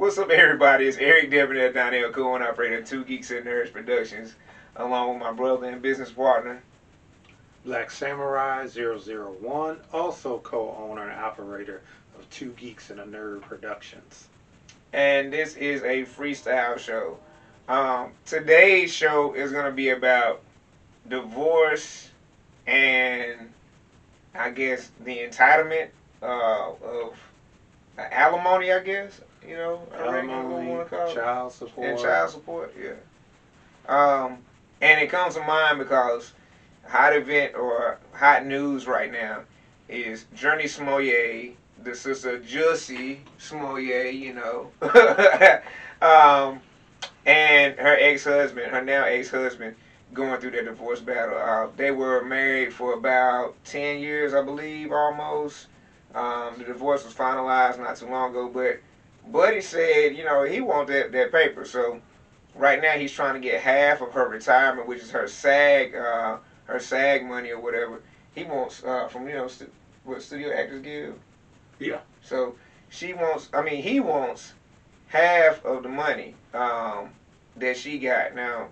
What's up, everybody? It's Eric Debonair, Donnell, co-owner operator of Two Geeks and Nerds Productions, along with my brother and business partner. Black Samurai 001, also co-owner and operator of Two Geeks and a Nerd Productions. And this is a freestyle show. Today's show is going to be about divorce and, I guess, the entitlement of alimony, I guess. You know, Alimony, child support. And child support, yeah. And it comes to mind because hot event or hot news right now is Journey Smollett, the sister Jussie Smollett, you know, and her ex-husband, her now ex-husband, going through their divorce battle. They were married for about 10 years, I believe, almost. The divorce was finalized not too long ago, but Buddy said, you know, he wanted that paper. So right now he's trying to get half of her retirement, which is her SAG money or whatever. He wants from, you know, what Studio Actors Guild. Yeah. So he wants half of the money that she got. Now,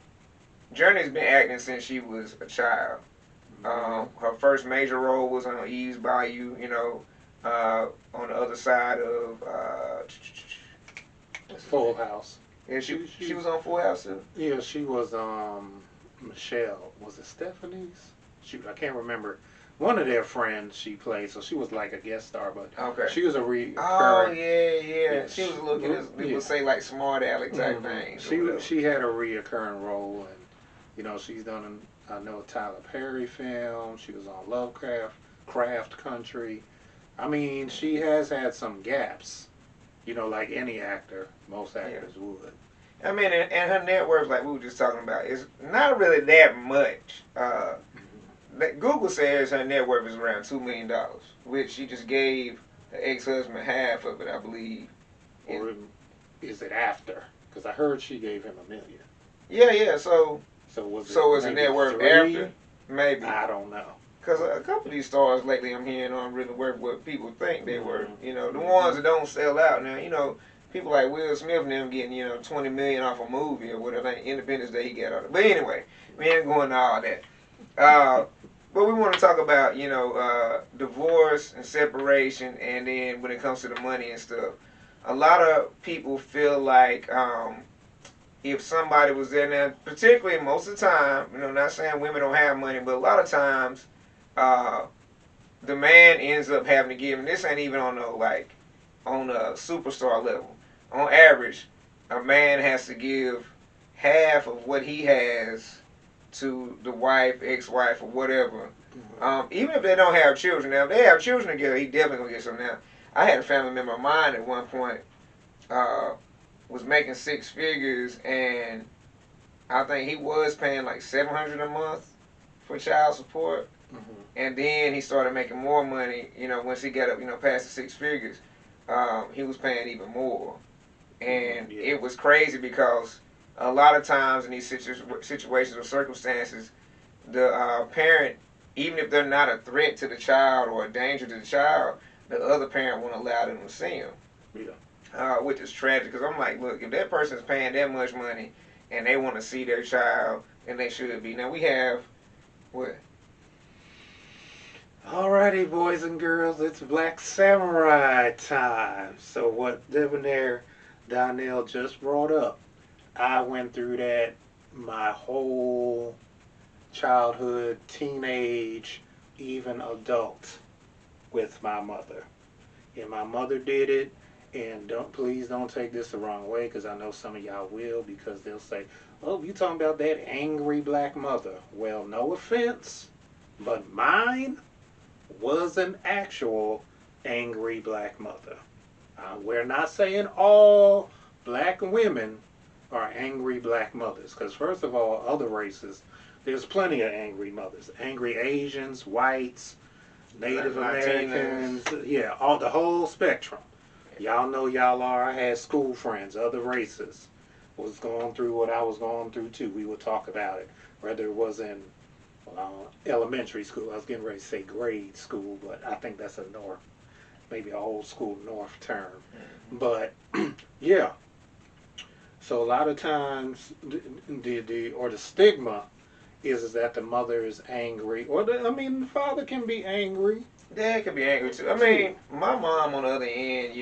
Journey's been acting since she was a child. Her first major role was on Eve's Bayou, you know, on the other side of Full House. Yeah, she was on Full House too. Yeah, she was Michelle. Was it Stephanie's? Shoot, I can't remember. One of their friends she played, so she was like a guest star, but okay. She was a recurring. Oh yeah. She was looking at people say like smart aleck type things. She had a reoccurring role, and you know she's done I know Tyler Perry film. She was on Lovecraft, Craft Country. I mean, she has had some gaps, you know, like any actor, most actors would. I mean, and her net worth, like we were just talking about, is not really that much. Google says her net worth is around $2 million, which she just gave her ex-husband half of it, I believe. Or is it after? Because I heard she gave him $1 million. Yeah. So was it net worth 3? After? Maybe. I don't know. Because a couple of these stars lately I'm hearing aren't really worth what people think they were. You know, the ones that don't sell out now, you know, people like Will Smith and them getting, you know, $20 million off a movie or whatever, Independence Day he got out of it. But anyway, we ain't going to all that. But we want to talk about, you know, divorce and separation, and then when it comes to the money and stuff. A lot of people feel like if somebody was there now, particularly most of the time, you know, not saying women don't have money, but a lot of times the man ends up having to give, and this ain't even on a superstar level. On average, a man has to give half of what he has to the wife, ex-wife, or whatever. Even if they don't have children. Now, if they have children together, he definitely gonna get some. Now, I had a family member of mine at one point was making 6 figures, and I think he was paying like $700 a month for child support. And then he started making more money, you know, once he got up, you know, past the 6 figures, he was paying even more. And it was crazy because a lot of times in these situations or circumstances, the parent, even if they're not a threat to the child or a danger to the child, the other parent won't allow them to see him. Yeah. Which is tragic, because I'm like, look, if that person's paying that much money and they want to see their child, then they should be. Now we have, what? Alrighty, boys and girls, it's Black Samurai time. So what Debonair Donnell just brought up, I went through that my whole childhood, teenage, even adult with my mother. And my mother did it, and please don't take this the wrong way, because I know some of y'all will, because they'll say, oh, you talking about that angry black mother. Well, no offense, but mine was an actual angry black mother. We're not saying all black women are angry black mothers, because first of all, other races, there's plenty of angry mothers. Angry Asians, whites, Native Americans, yeah, the whole spectrum. Y'all know y'all are. I had school friends, other races, was going through what I was going through too. We would talk about it, whether it was in elementary school. I was getting ready to say grade school, but I think that's a norm. maybe an old school North term. But yeah, so a lot of times the stigma is that the mother is angry, or the father can be angry. Dad could be angry too. I mean, my mom on the other end,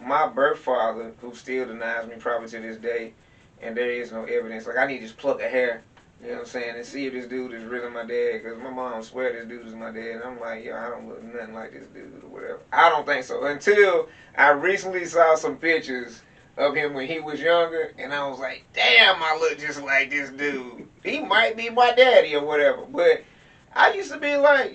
my birth father, who still denies me probably to this day, and there is no evidence. Like, I need to just pluck a hair, you know what I'm saying, and see if this dude is really my dad, because my mom swear this dude is my dad, and I'm like, yo, I don't look nothing like this dude or whatever. I don't think so. Until I recently saw some pictures of him when he was younger, and I was like, damn, I look just like this dude. He might be my daddy or whatever. But I used to be like,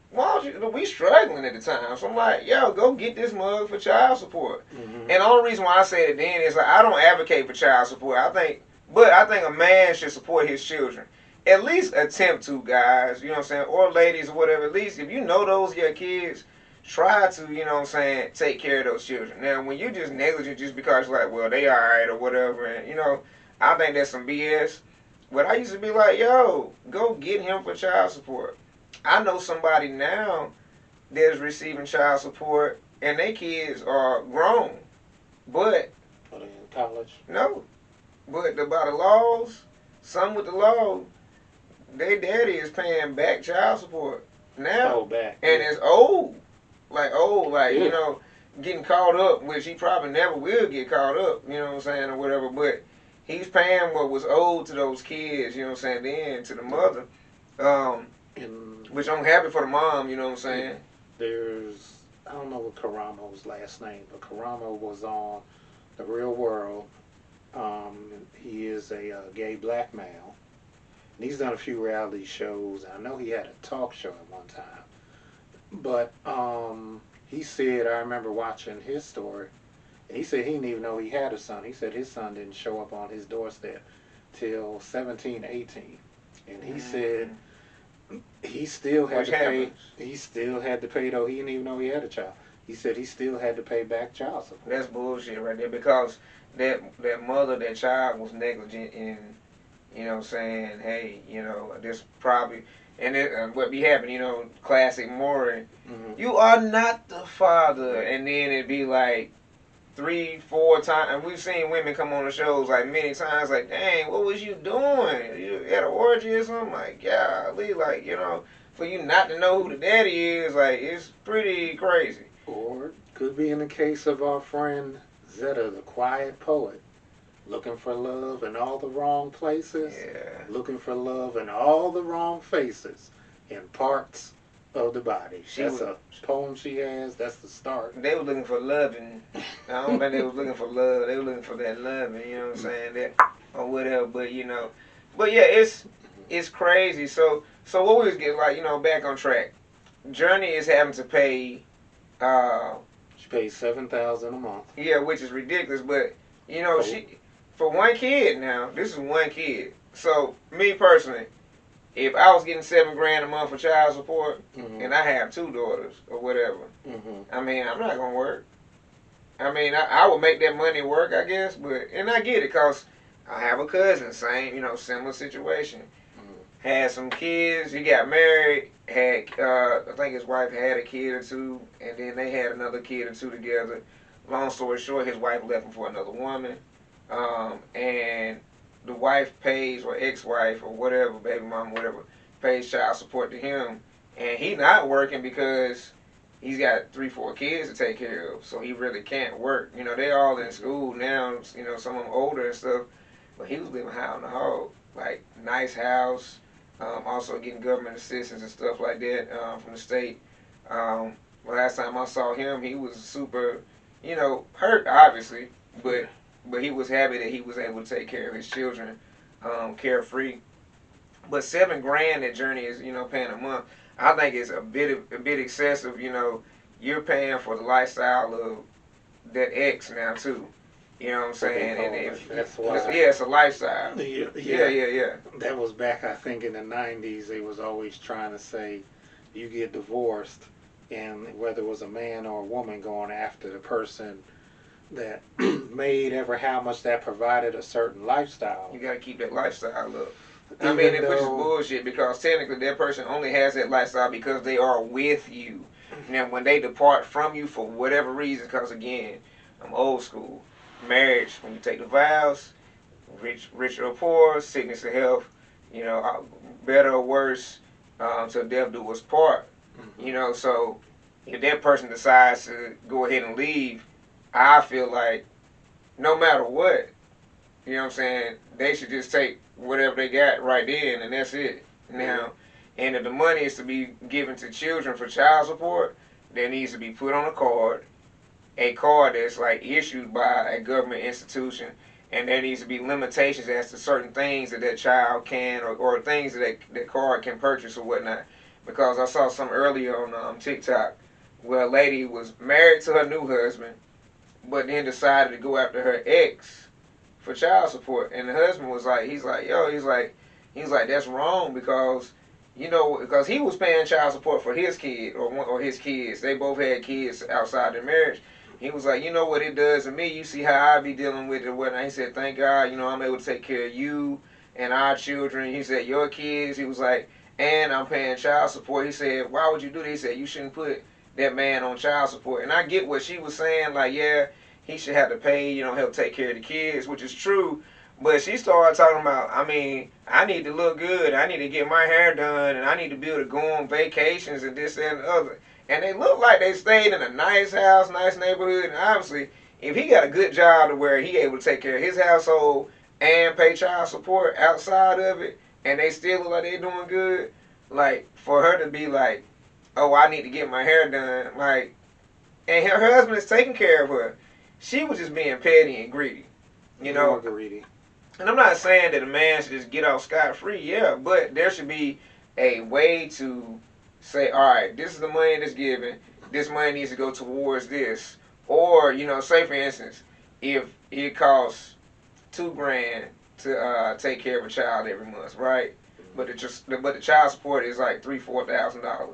why don't you, we struggling at the time. So I'm like, yo, go get this mug for child support. And the only reason why I say it then is like, I don't advocate for child support. I think a man should support his children. At least attempt to, guys, you know what I'm saying, or ladies or whatever. At least if you know those are your kids, try to, you know what I'm saying, take care of those children. Now, when you're just negligent just because you're like, well, they all right or whatever, and, I think that's some BS. But I used to be like, yo, go get him for child support. I know somebody now that's receiving child support, and their kids are grown. But are they in college? No. But by the laws, some with the law, their daddy is paying back child support now. Oh, back. And it's old. Getting caught up, which he probably never will get caught up, you know what I'm saying, or whatever. But he's paying what was owed to those kids, you know what I'm saying, then to the mother. Which I'm happy for the mom, you know what I'm saying. I don't know what Karamo's last name, but Karamo was on The Real World. He is a gay black male. And he's done a few reality shows. I know he had a talk show at one time. But he said, I remember watching his story, and he said he didn't even know he had a son. He said his son didn't show up on his doorstep till 17, 18. And he said he still had to pay. He still had to pay, though he didn't even know he had a child. He said he still had to pay back child support. That's bullshit right there, because that mother, that child was negligent in, you know what I'm saying, hey, this probably... And what be happening, classic Maury, you are not the father. And then it'd be like 3-4 times. And we've seen women come on the shows like many times, like, dang, what was you doing? You had an orgy or something? Like, golly, like, for you not to know who the daddy is, like, it's pretty crazy. Or could be in the case of our friend Zeta, the quiet poet. Looking for love in all the wrong places. Yeah. Looking for love in all the wrong faces. In parts of the body. That's a poem she has. That's the start. They were looking for loving. I don't think they were looking for love. They were looking for that loving, you know what I'm saying? That, or whatever, but, But, yeah, it's crazy. So what we was getting, back on track. Journey is having to pay... she pays $7,000 a month. Yeah, which is ridiculous, but, she... For one kid now, this is one kid. So, me personally, if I was getting $7,000 a month for child support, and I have 2 daughters or whatever, I'm not gonna work. I would make that money work, I guess, and I get it, cause I have a cousin, same, similar situation. Had some kids, he got married, had, I think his wife had a kid or 2, and then they had another kid or 2 together. Long story short, his wife left him for another woman. And the wife pays, or ex-wife, or whatever, baby mama, whatever, pays child support to him. And he not working because he's got 3-4 kids to take care of, so he really can't work. They're all in school now, some of them older and stuff, but he was living high on the hog. Like, nice house, also getting government assistance and stuff like that from the state. Last time I saw him, he was super, hurt, obviously, but he was happy that he was able to take care of his children, carefree. But $7,000 that Journey is, paying a month, I think it's a bit excessive. You're paying for the lifestyle of that ex now too. You know what I'm saying? And that's why. Yeah, it's a lifestyle. Yeah. That was back, I think, in the 90s. They was always trying to say, you get divorced, and whether it was a man or a woman going after the person that made how much that provided a certain lifestyle. You got to keep that lifestyle up. I mean, which is bullshit because technically that person only has that lifestyle because they are with you. Now, when they depart from you for whatever reason, because again, I'm old school. Marriage, when you take the vows, rich or poor, sickness or health, better or worse, till death do us part. So if that person decides to go ahead and leave, I feel like no matter what, you know what I'm saying, they should just take whatever they got right then, and that's it. Now, and if the money is to be given to children for child support, there needs to be put on a card that's like issued by a government institution, and there needs to be limitations as to certain things that child can or things that card can purchase or whatnot. Because I saw some earlier on TikTok where a lady was married to her new husband, but then decided to go after her ex for child support, and the husband was like, he's like, that's wrong because because he was paying child support for his kid or his kids. They both had kids outside their marriage. He was like, you know what it does to me? You see how I be dealing with it and whatnot. He said, thank God, I'm able to take care of you and our children. He said, your kids. He was like, and I'm paying child support. He said, why would you do that? He said, you shouldn't put that man on child support. And I get what she was saying, like, yeah, he should have to pay, help take care of the kids, which is true. But she started talking about, I need to look good. I need to get my hair done, and I need to be able to go on vacations and this, that, and the other. And they look like they stayed in a nice house, nice neighborhood. And obviously, if he got a good job to where he able to take care of his household and pay child support outside of it, and they still look like they doing good, like, for her to be like, oh, I need to get my hair done, like, and her husband is taking care of her. She was just being petty and greedy, More greedy. And I'm not saying that a man should just get off scot-free, yeah, but there should be a way to say, all right, this is the money that's given. This money needs to go towards this. Or, say for instance, if it costs $2,000 to take care of a child every month, right? But the child support is like $3,000-$4,000.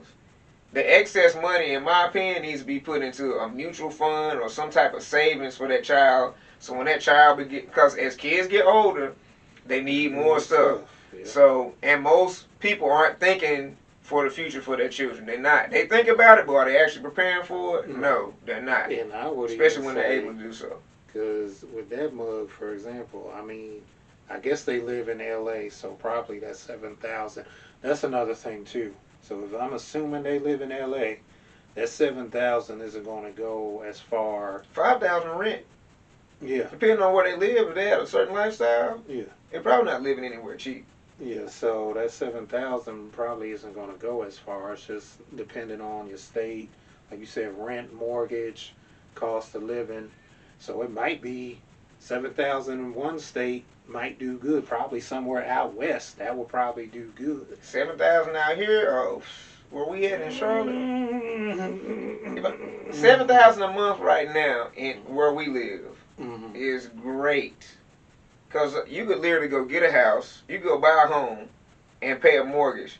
The excess money, in my opinion, needs to be put into a mutual fund or some type of savings for that child. So when that child because as kids get older, they need more stuff. Yeah. So, and most people aren't thinking for the future for their children. They're not. They think about it, but are they actually preparing for it? No, they're not. And I would especially when they're able to do so. Because with that mug, for example, I guess they live in LA, so probably that's $7,000. That's another thing too. So if I'm assuming they live in LA, that $7,000 isn't going to go as far. $5,000 rent. Yeah. Depending on where they live, if they have a certain lifestyle, yeah, they're probably not living anywhere cheap. Yeah, so that $7,000 probably isn't going to go as far. It's just depending on your state, like you said, rent, mortgage, cost of living. So it might be $7,000 in one state might do good. Probably somewhere out west that will probably do good. $7,000 out here, or where we at in Charlotte? $7,000 a month right now in where we live is great. Because you could literally go get a house, you go buy a home, and pay a mortgage.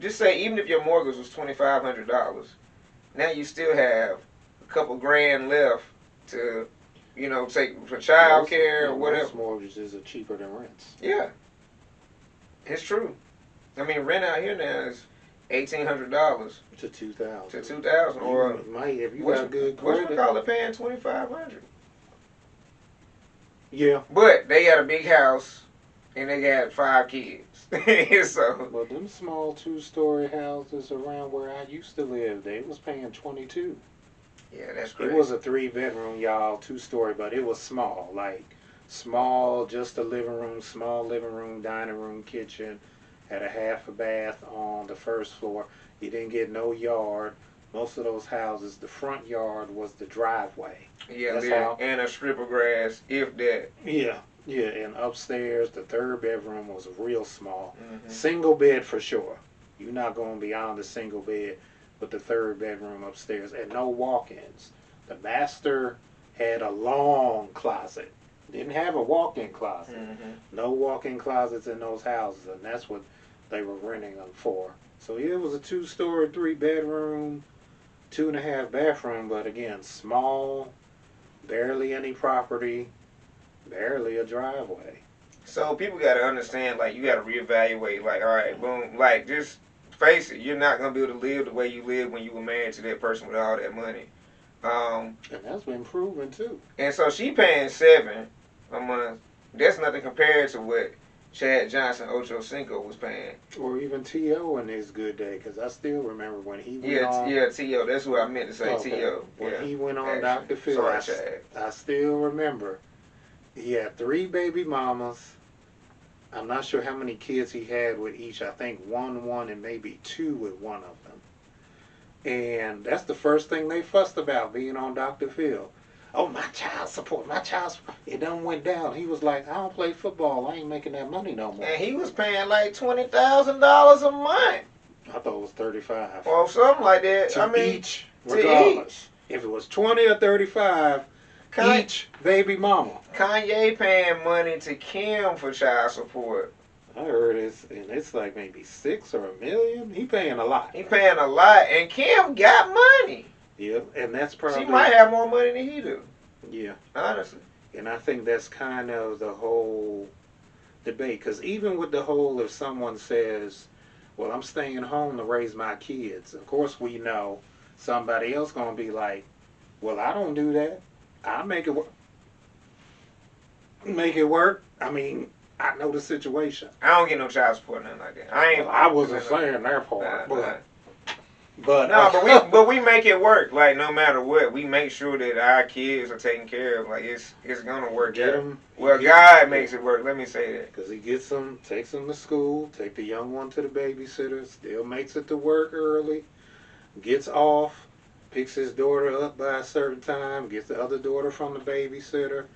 Just say, even if your mortgage was $2,500, now you still have a couple grand left to, take for child care or whatever. Most mortgages are cheaper than rents. Yeah. It's true. Rent out here now is $1,800 to $2,000. To $2,000, or if you got good credit. What's call it paying $2,500? Yeah. But they got a big house and they got 5 kids. So. Well, them small 2-story houses around where I used to live, they was paying $22,000. Yeah, that's crazy. It was a 3-bedroom, y'all, 2-story, but it was small. Like, small, just a living room, small living room, dining room, kitchen. Had a half a bath on the first floor. You didn't get no yard. Most of those houses, the front yard was the driveway. Yeah, and a strip of grass, if that. Yeah, and upstairs, the 3rd bedroom was real small. Single bed for sure. You're not going beyond the single bed with the 3rd bedroom upstairs, and no walk-ins. The master had a long closet. Didn't have a walk-in closet. No walk-in closets in those houses, and that's what they were renting them for. So yeah, it was a 2-story, 3-bedroom, 2.5 bathroom, but again, small, barely any property, barely a driveway. So people got to understand, like, you got to reevaluate, like, all right, boom, like, just face it, you're not going to be able to live the way you lived when you were married to that person with all that money. And that's been proven, too. And so she paying $7 a month. That's nothing compared to what Chad Johnson, Ocho Cinco was paying. Or even T.O. in his good day, because I still remember when he went on. Yeah, T.O. That's what I meant to say, okay. T.O. When he went on Actually. Dr. Phil, Sorry, Chad. I still remember he had 3 baby mamas. I'm not sure how many kids he had with each. I think one, and maybe 2 with one of them. And that's the first thing they fussed about, being on Dr. Phil. Oh, my child support, it done went down. He was like, I don't play football. I ain't making that money no more. And he was paying like $20,000 a month. I thought it was 35. Or something like that. To each, regardless. If it was 20 or 35, each baby mama. Kanye paying money to Kim for child support. I heard it's like maybe 6 or $1 million. He paying a lot. He paying a lot, and Kim got money. Yeah, and that's probably... She might have more money than he do. Yeah. Honestly. And I think that's kind of the whole debate. Because even with the whole, if someone says, well, I'm staying home to raise my kids, of course we know somebody else going to be like, well, I don't do that. I make it work. Make it work. I mean, I know the situation. I don't get no child support, nothing like that. I wasn't saying that part, but we make it work. Like, no matter what, we make sure that our kids are taken care of. Like, it's gonna work out. Well, God makes it work. Let me say that. Because he takes them to school, take the young one to the babysitter, still makes it to work early, gets off, picks his daughter up by a certain time, gets the other daughter from the babysitter,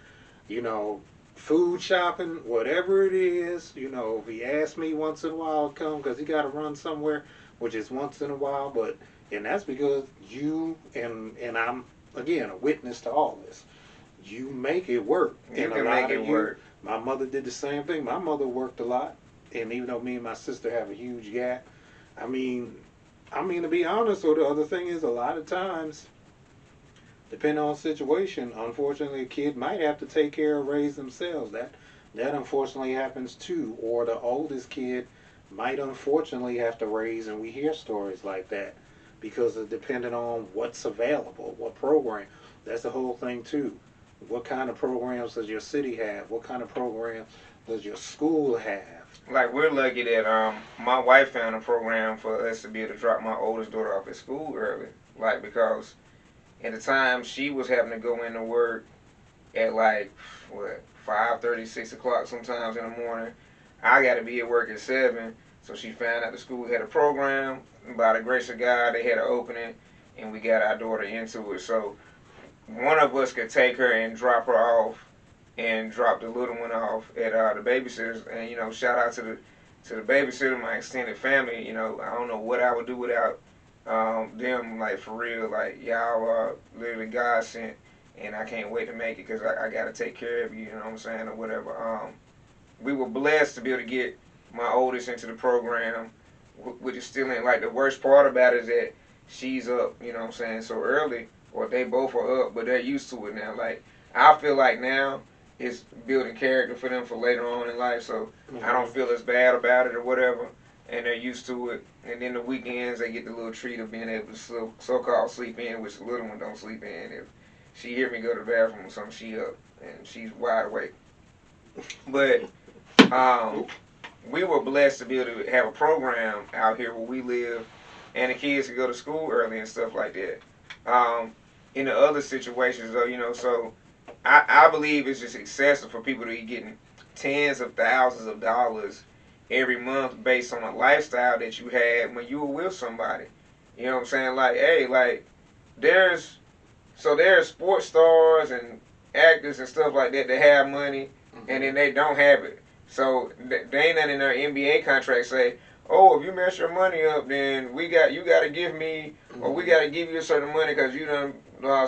food shopping, whatever it is, if he asks me once in a while to come because he got to run somewhere, which is once in a while, and that's because you, and I'm, again, a witness to all this, you make it work. You can make it work. My mother did the same thing. My mother worked a lot, and even though me and my sister have a huge gap, I mean, to be honest, or the other thing is, a lot of times, depending on the situation, unfortunately, a kid might have to take care of, raise themselves. That unfortunately happens too. Or the oldest kid might unfortunately have to raise, and we hear stories like that because of depending on what's available, what program. That's the whole thing too. What kind of programs does your city have? What kind of programs does your school have? Like, we're lucky that my wife found a program for us to be able to drop my oldest daughter off at school early. Like, because at the time, she was having to go into work at 5:30, 6 o'clock sometimes in the morning. I got to be at work at 7, so she found out the school had a program. By the grace of God, they had an opening, and we got our daughter into it. So one of us could take her and drop her off, and drop the little one off at the babysitters. And shout out to the babysitter, my extended family. I don't know what I would do without them, like, for real. Like, y'all are literally God sent, and I can't wait to make it because I got to take care of you, you know what I'm saying, or whatever. We were blessed to be able to get my oldest into the program, which is still in, like, the worst part about it is that she's up, you know what I'm saying, so early, or they both are up, but they're used to it now. Like, I feel like now it's building character for them for later on in life, so I don't feel as bad about it or whatever, and they're used to it. And then the weekends, they get the little treat of being able to so-called sleep in, which the little one don't sleep in. If she hear me go to the bathroom or something, she up, and she's wide awake. But we were blessed to be able to have a program out here where we live, and the kids could go to school early and stuff like that. In the other situations, though, so I believe it's just excessive for people to be getting tens of thousands of dollars every month based on a lifestyle that you had when you were with somebody. You know what I'm saying? Like, hey, like, there's sports stars and actors and stuff like that have money, and then they don't have it. So they ain't nothing in their NBA contract say, oh, if you mess your money up, then you got to give me, or we got to give you a certain money because you done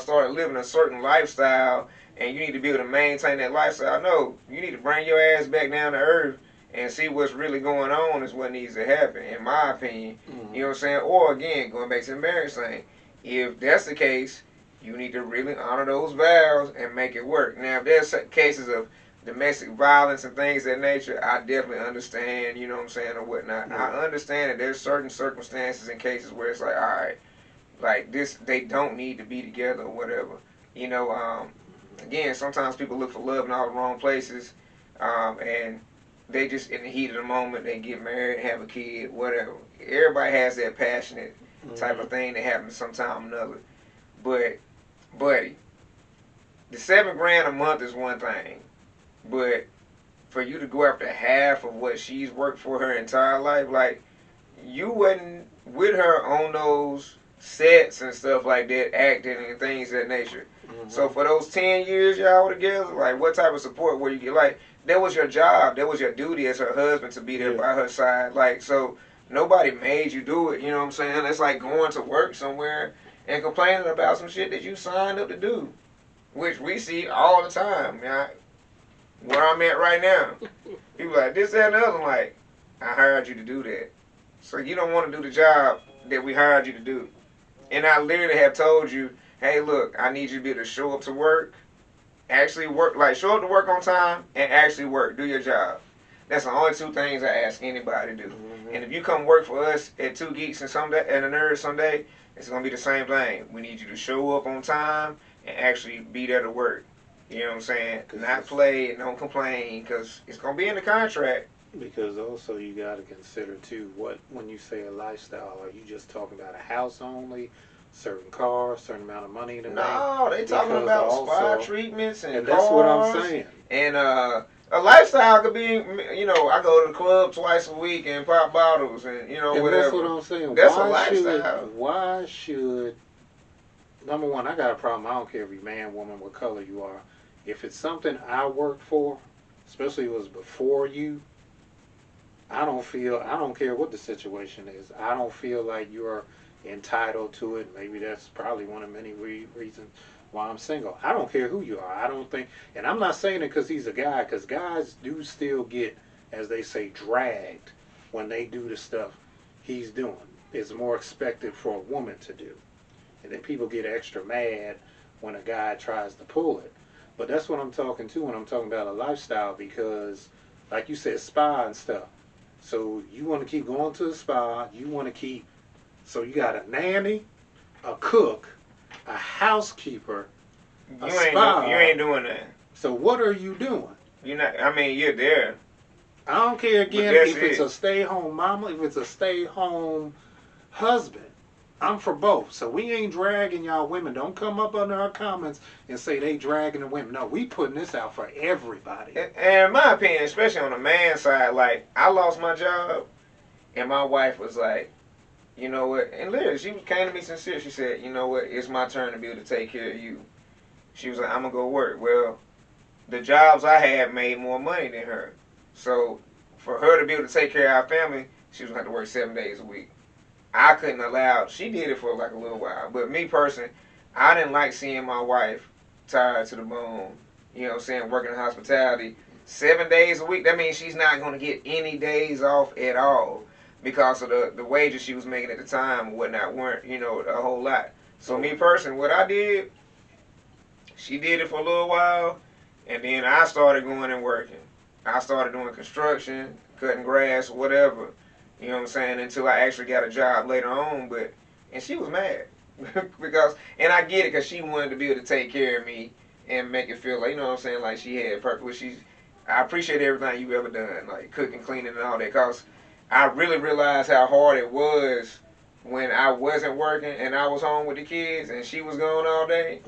started living a certain lifestyle, and you need to be able to maintain that lifestyle. No, you need to bring your ass back down to earth and see what's really going on is what needs to happen, in my opinion. You know what I'm saying? Or, again, going back to the marriage thing, if that's the case, you need to really honor those vows and make it work. Now, if there's cases of domestic violence and things of that nature, I definitely understand, you know what I'm saying, or whatnot. Yeah. I understand that there's certain circumstances and cases where it's like, all right, like this, they don't need to be together or whatever. You know, again, sometimes people look for love in all the wrong places, and they just, in the heat of the moment, they get married, have a kid, whatever. Everybody has that passionate type of thing that happens sometime or another. But, buddy, the $7,000 a month is one thing. But for you to go after half of what she's worked for her entire life, like, you wasn't with her on those sets and stuff like that, acting and things of that nature. So for those 10 years y'all were together, like, what type of support were you get? Like, that was your job, that was your duty as her husband to be there by her side. Like, so nobody made you do it, you know what I'm saying? It's like going to work somewhere and complaining about some shit that you signed up to do, which we see all the time. Where I'm at right now, people like this, that, and the other. I'm like, I hired you to do that, so you don't want to do the job that we hired you to do. And I literally have told you, hey, look, I need you to be able to show up to work, actually work, like show up to work on time and actually work, do your job. That's the only two things I ask anybody to do. And if you come work for us at Two Geeks and a Nerd someday, it's gonna be the same thing. We need you to show up on time and actually be there to work. You know what I'm saying? Not play and don't complain, because it's going to be in the contract. Because also you got to consider too, when you say a lifestyle, are you just talking about a house only, certain cars, certain amount of money in the bank? No, they talking about spa treatments and that's cars, what I'm saying. And a lifestyle could be, you know, I go to the club twice a week and pop bottles and, you know, and whatever. That's what I'm saying. That's a lifestyle. Why should, number one, I got a problem. I don't care if you're man, woman, what color you are. If it's something I worked for, especially if it was before you, I don't care what the situation is. I don't feel like you're entitled to it. Maybe that's probably one of many reasons why I'm single. I don't care who you are. I don't think, and I'm not saying it because he's a guy, because guys do still get, as they say, dragged when they do the stuff he's doing. It's more expected for a woman to do. And then people get extra mad when a guy tries to pull it. But that's what I'm talking to when I'm talking about a lifestyle, because, like you said, spa and stuff. So you want to keep going to the spa. You want to keep, so you got a nanny, a cook, a housekeeper, a spa. You ain't doing that. So what are you doing? You're not. I mean, you're there. I don't care again if it's a stay-home mama, if it's a stay-home husband. I'm for both. So we ain't dragging y'all women. Don't come up under our comments and say they dragging the women. No, we putting this out for everybody. And in my opinion, especially on the man side, like, I lost my job, and my wife was like, you know what? And literally, she came to me sincere. She said, you know what? It's my turn to be able to take care of you. She was like, I'm going to go work. Well, the jobs I had made more money than her. So for her to be able to take care of our family, she was going to have to work 7 days a week. I couldn't allow, she did it for like a little while, but me personally, I didn't like seeing my wife tired to the bone, you know what I'm saying, working in hospitality 7 days a week. That means she's not going to get any days off at all, because of the wages she was making at the time and whatnot weren't, you know, a whole lot. So me personally, what I did, she did it for a little while, and then I started going and working. I started doing construction, cutting grass, whatever. You know what I'm saying? Until I actually got a job later on, and she was mad because, and I get it, because she wanted to be able to take care of me and make it feel like, you know what I'm saying, like she had purpose. I appreciate everything you've ever done, like cooking, cleaning, and all that, because I really realized how hard it was when I wasn't working and I was home with the kids and she was gone all day,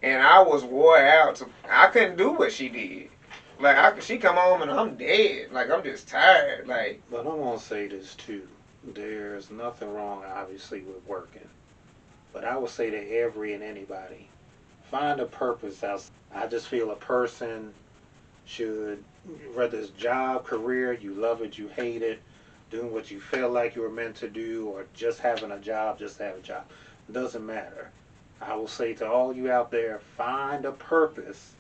and I was wore out. I couldn't do what she did. Like, she come home and I'm dead. Like, I'm just tired. Like, but I want to say this too. There's nothing wrong, obviously, with working. But I would say to every and anybody, find a purpose. I just feel a person should, whether it's job, career, you love it, you hate it, doing what you feel like you were meant to do, or just having a job, just have a job. It doesn't matter. I will say to all you out there, find a purpose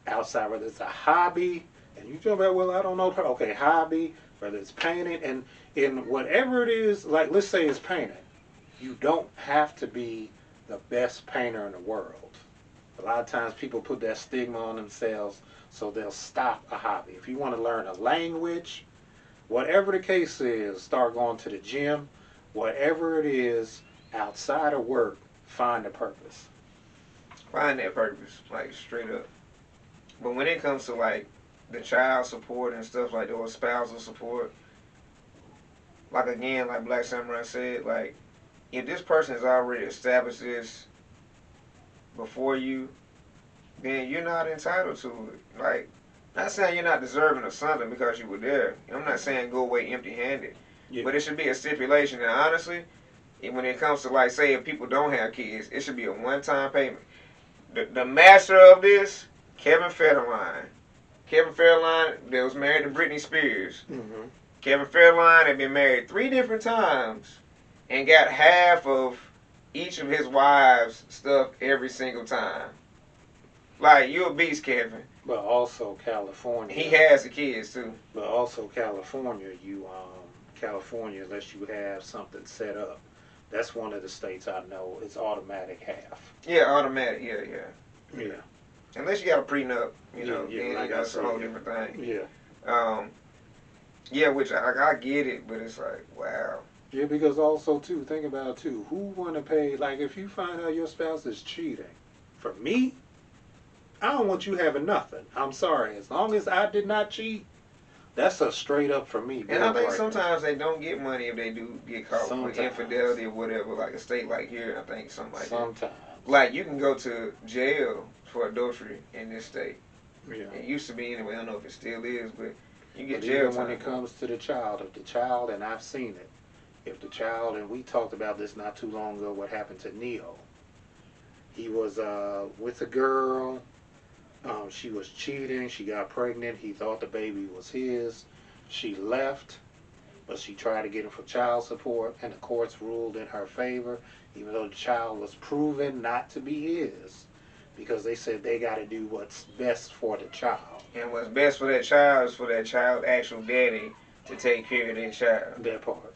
outside, whether it's a hobby, and you talk about, well, I don't know, okay, hobby, whether it's painting, and in whatever it is, like, let's say it's painting. You don't have to be the best painter in the world. A lot of times people put that stigma on themselves, so they'll stop a hobby. If you want to learn a language, whatever the case is, start going to the gym. Whatever it is, outside of work, find a purpose. Find that purpose, like straight up. But when it comes to like the child support and stuff like that, or spousal support, like again, like Black Samurai said, like if this person has already established this before you, then you're not entitled to it. Like, not saying you're not deserving of something because you were there. I'm not saying go away empty-handed. Yeah. But it should be a stipulation. And honestly, when it comes to, like, say if people don't have kids, it should be a one-time payment. The master of this, Kevin Federline. Kevin Federline that was married to Britney Spears. Mm-hmm. Kevin Federline had been married 3 different times and got half of each of his wives' stuff every single time. Like, you a beast, Kevin. But also California. He has the kids, too. But also California, California, unless you have something set up, that's one of the states I know it's automatic half. Yeah, automatic, yeah. Unless you got a prenup, then like that's a whole different thing. Yeah. Which I get it, but it's like, wow. Yeah, because also, too, think about it, too, who want to pay, like, if you find out your spouse is cheating, for me, I don't want you having nothing. I'm sorry. As long as I did not cheat, that's a straight up for me. And I think sometimes they don't get money if they do get caught with infidelity or whatever, like a state like here, I think something like that. Like, you can go to jail for adultery in this state. Yeah. It used to be anyway. I don't know if it still is, but you get jail time. When it comes to the child, if the child, and I've seen it, if the child, and we talked about this not too long ago, what happened to Neo. He was with a girl. She was cheating. She got pregnant. He thought the baby was his. She left, but she tried to get him for child support, and the courts ruled in her favor, even though the child was proven not to be his, because they said they got to do what's best for the child. And what's best for that child is for that child's actual daddy to take care of that child. That part.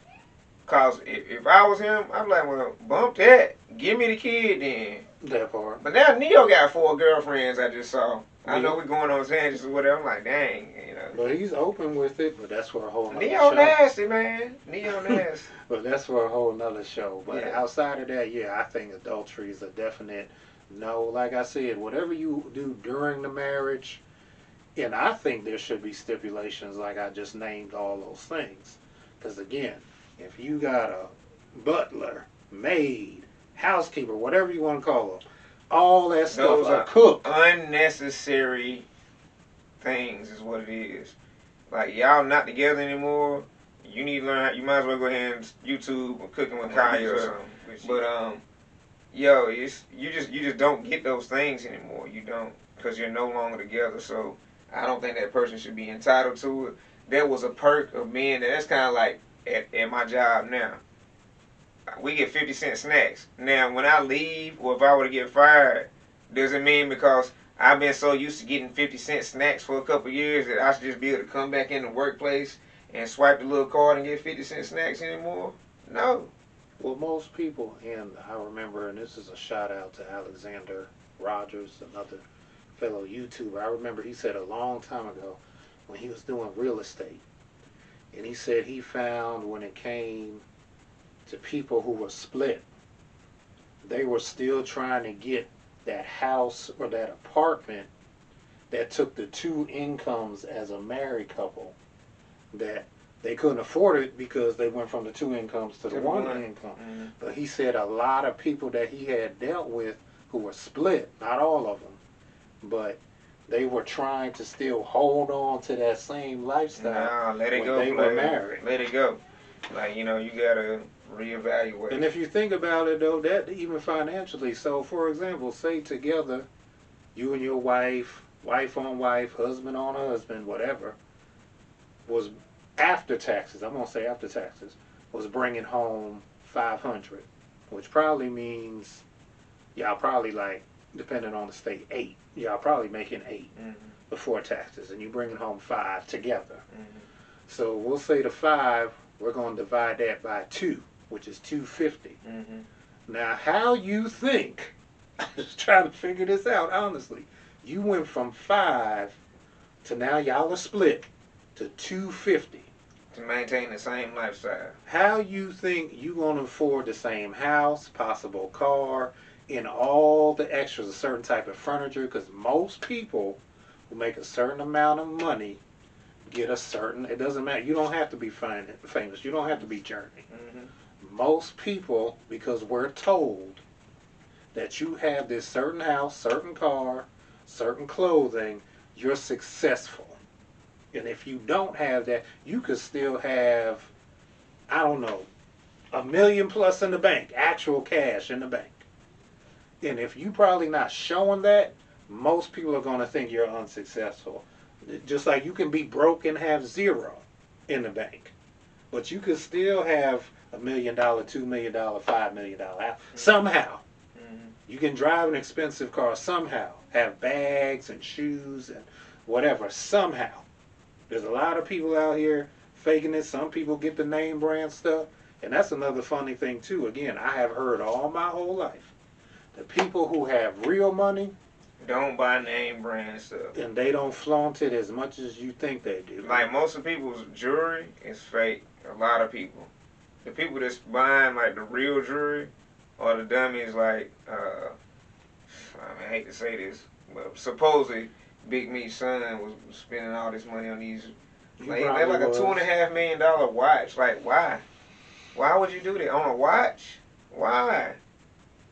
Because if I was him, I'd be like, well, bump that. Give me the kid then. That part. But now Neo got 4 girlfriends I just saw. I know we're going on tangents or whatever. I'm like, dang, But he's open with it, but that's for a whole nother Neo show. nasty, man. Neo nasty. But that's for a whole nother show. But outside of that, I think adultery is a definite no. Like I said, whatever you do during the marriage, and I think there should be stipulations like I just named all those things. Because again, if you got a butler, maid, housekeeper, whatever you want to call them, all that stuff, a cook. Unnecessary things is what it is. Like, y'all not together anymore. You need to learn how. You might as well go ahead and YouTube or Cooking with Kaya or something. But you just don't get those things anymore. You don't, because you're no longer together. So I don't think that person should be entitled to it. There was a perk of being there. That's kind of like at my job now. We get 50-cent snacks. Now, when I leave, or if I were to get fired, does it mean because I've been so used to getting 50-cent snacks for a couple of years that I should just be able to come back in the workplace and swipe the little card and get 50-cent snacks anymore? No. Well, most people, and I remember, and this is a shout out to Alexander Rogers, another fellow YouTuber. I remember he said a long time ago when he was doing real estate, and he said he found when it came to people who were split, they were still trying to get that house or that apartment that took the 2 incomes as a married couple, that they couldn't afford it because they went from the 2 incomes to the 1 income. Mm-hmm. But he said a lot of people that he had dealt with who were split, not all of them, but they were trying to still hold on to that same lifestyle let it when go, they were married. Let it go. Like, you gotta reevaluate. And if you think about it, though, that even financially, so for example, say together, you and your wife, wife on wife, husband on husband, whatever, was after taxes, I'm going to say after taxes, was bringing home $500, which probably means y'all probably, like, depending on the state, 8. Y'all probably making 8 before taxes, and you bringing home 5 together. Mm-hmm. So we'll say the 5, we're going to divide that by 2, which is $250. Mm-hmm. Now, how you think I was trying to figure this out, honestly. You went from 5 to now y'all are split to 250. To maintain the same lifestyle. How you think you gonna afford the same house, possible car, and all the extras, a certain type of furniture? Because most people who make a certain amount of money get a certain, it doesn't matter, you don't have to be famous, you don't have to be Journey. Mm-hmm. Most people, because we're told that you have this certain house, certain car, certain clothing, you're successful. And if you don't have that, you could still have, I don't know, $1 million plus in the bank, actual cash in the bank. And if you probably not showing that, most people are going to think you're unsuccessful. Just like you can be broke and have 0 in the bank. But you could still have $1 million, $2 million, $5 million house. Somehow. Mm-hmm. You can drive an expensive car somehow. Have bags and shoes and whatever. Somehow. There's a lot of people out here faking it. Some people get the name brand stuff. And that's another funny thing too. Again, I have heard all my whole life. The people who have real money don't buy name brand stuff. And they don't flaunt it as much as you think they do. Like most of people's jewelry is fake. A lot of people. The people that's buying like the real jewelry are the dummies like, I hate to say this, but supposedly Big Meat's son was spending all this money on these. Like, they're like a $2.5 million watch. Like, why? Why would you do that on a watch? Why?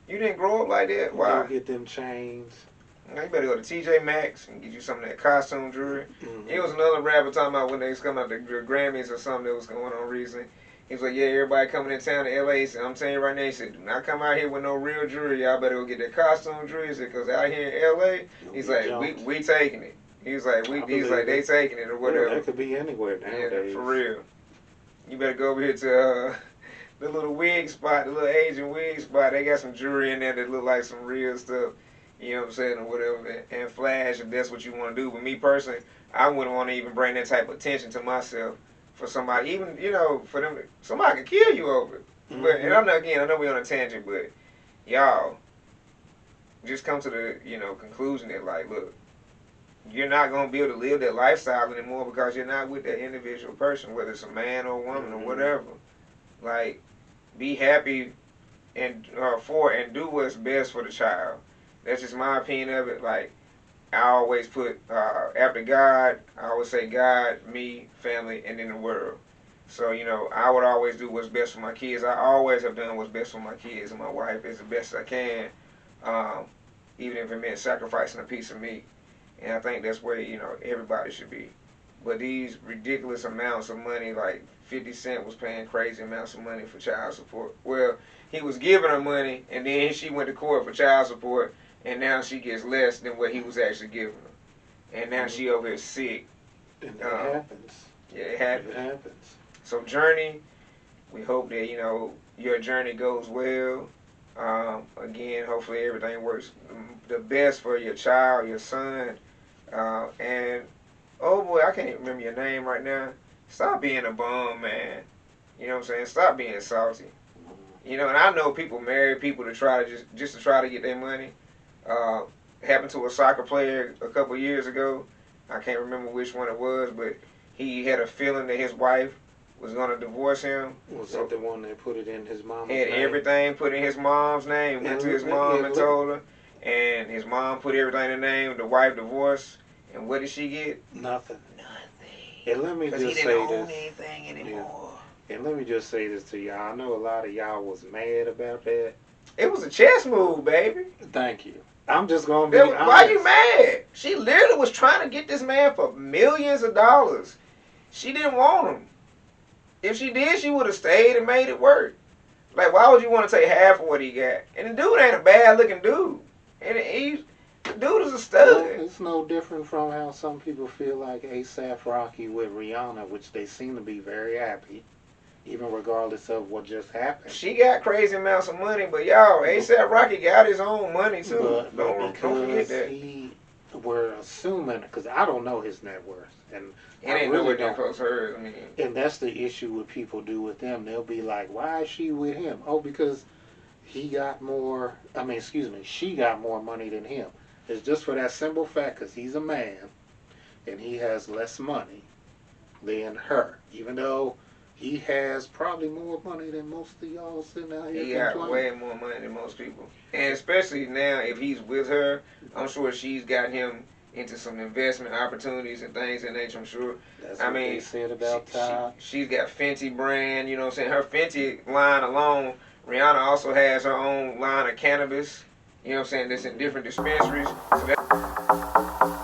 You didn't grow up like that. Why? You get them chains. Now you better go to TJ Maxx and get you some of that costume jewelry. Mm-hmm. It was another rapper talking about when they was coming out the Grammys or something that was going on recently. He was like, yeah, everybody coming in town to LA. He said, I'm telling you right now, he said, do not come out here with no real jewelry. Y'all better go get that costume jewelry. He said, because out here in LA, he's like, we taking it. He's like, they taking it or whatever. Yeah, that could be anywhere nowadays. Yeah, for real. You better go over here to the little wig spot, the little Asian wig spot. They got some jewelry in there that look like some real stuff. You know what I'm saying, or whatever, and flash if that's what you want to do. But me personally, I wouldn't want to even bring that type of attention to myself for somebody, even, you know, for them, somebody could kill you over it. Mm-hmm. But, and I know we're on a tangent, but y'all, just come to the, conclusion that, like, look, you're not going to be able to live that lifestyle anymore because you're not with that individual person, whether it's a man or a woman or whatever. Like, be happy and do what's best for the child. That's just my opinion of it. Like, I always put, after God, I always say God, me, family, and then the world. So, I would always do what's best for my kids. I always have done what's best for my kids and my wife as the best I can, even if it meant sacrificing a piece of meat. And I think that's where, everybody should be. But these ridiculous amounts of money, like 50 Cent was paying crazy amounts of money for child support. Well, he was giving her money, and then she went to court for child support, and now she gets less than what he was actually giving her. And now she over here sick. And that happens. Yeah, it happens. It happens. So, Journey, we hope that, your journey goes well. Again, hopefully everything works the best for your child, your son. And, oh boy, I can't even remember your name right now. Stop being a bum, man. You know what I'm saying? Stop being salty. And I know people marry people to try to just to try to get their money. Happened to a soccer player a couple years ago. I can't remember which one it was, but he had a feeling that his wife was going to divorce him. Was that the one that put it in his mom's name? Had everything put in his mom's name. Went to his mom and told her. And his mom put everything in the name. The wife divorced. And what did she get? Nothing. And let me just say this. Because he didn't own anything anymore. Yeah. And let me just say this to y'all. I know a lot of y'all was mad about that. It was a chess move, baby. Thank you. I'm just going to be honest. Why you mad? She literally was trying to get this man for millions of dollars. She didn't want him. If she did, she would have stayed and made it work. Like, why would you want to take half of what he got? And the dude ain't a bad-looking dude. And the dude is a stud. Well, it's no different from how some people feel like A$AP Rocky with Rihanna, which they seem to be very happy, even regardless of what just happened. She got crazy amounts of money, but y'all, A$AP Rocky got his own money too. Don't forget that. We're assuming, because I don't know his net worth, and it ain't nowhere near close to hers. I mean, and that's the issue what people do with them. They'll be like, "Why is she with him?" Oh, because she got more money than him. It's just for that simple fact because he's a man and he has less money than her. Even though he has probably more money than most of y'all sitting out here. He got way more money than most people. And especially now, if he's with her, I'm sure she's got him into some investment opportunities and things in nature, I'm sure. That's what they said about Todd. She's got Fenty brand, you know what I'm saying? Her Fenty line alone, Rihanna also has her own line of cannabis, you know what I'm saying, that's in different dispensaries. So that